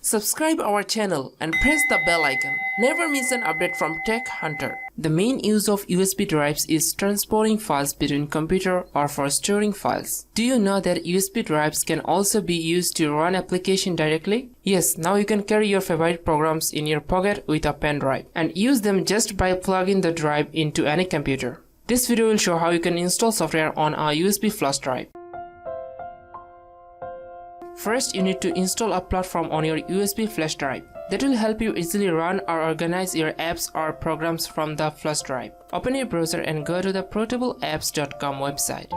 Subscribe our channel and press the bell icon. Never miss an update from Tech Hunter. The main use of USB drives is transporting files between computer or for storing files. Do you know that USB drives can also be used to run application directly? Yes, now you can carry your favorite programs in your pocket with a pendrive and use them just by plugging the drive into any computer. This video will show how you can install software on a USB flash drive. First, you need to install a platform on your USB flash drive. That will help you easily run or organize your apps or programs from the flash drive. Open your browser and go to the portableapps.com website.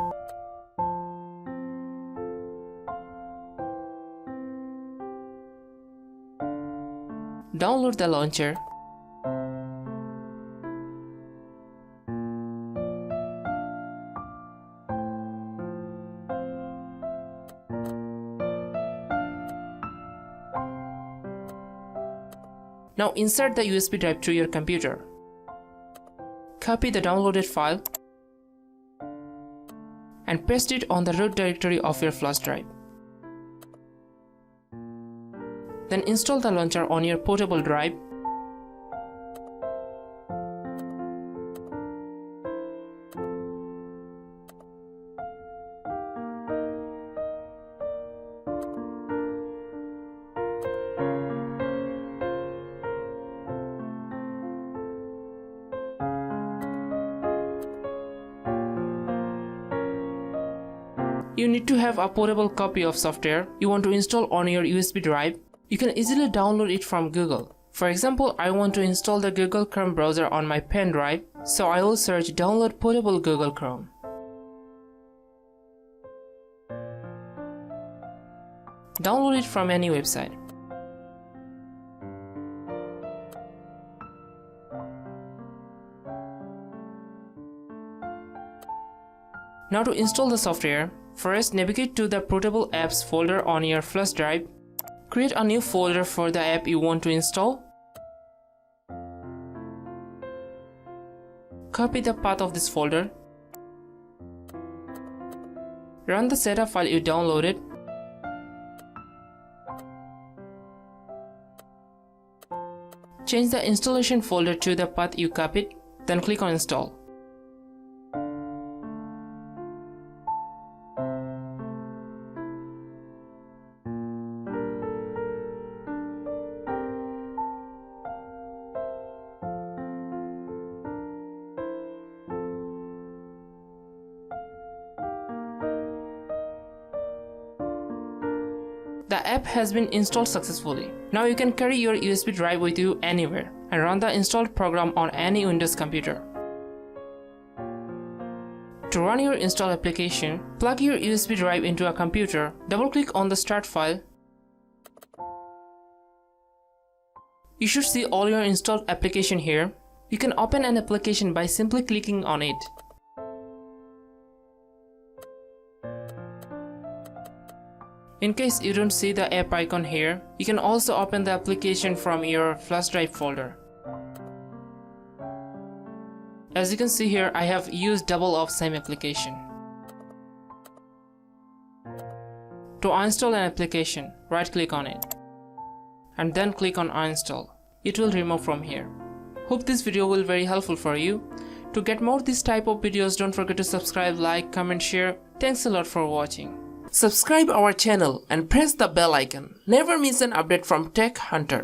Download the launcher. Now insert the USB drive to your computer. Copy the downloaded file and paste it on the root directory of your flash drive. Then install the launcher on your portable drive. You need to have a portable copy of software you want to install on your USB drive. You can easily download it from Google. For example, I want to install the Google Chrome browser on my pen drive, so I will search download portable Google Chrome. Download it from any website. Now to install the software, first navigate to the Portable Apps folder on your flash drive. Create a new folder for the app you want to install. Copy the path of this folder. Run the setup file you downloaded. Change the installation folder to the path you copied, then click on Install. The app has been installed successfully. Now you can carry your USB drive with you anywhere and run the installed program on any Windows computer. To run your installed application, plug your USB drive into a computer, double-click on the start file. You should see all your installed application here. You can open an application by simply clicking on it. In case you don't see the app icon here, you can also open the application from your flash drive folder. As you can see here, I have used Dabble of Same Application. To uninstall an application, right-click on it and then click on Uninstall. It will remove from here. Hope this video will be very helpful for you. To get more this type of videos, don't forget to subscribe, like, comment, share. Thanks a lot for watching. Subscribe our channel and press the bell icon. Never miss an update from Tech Hunter.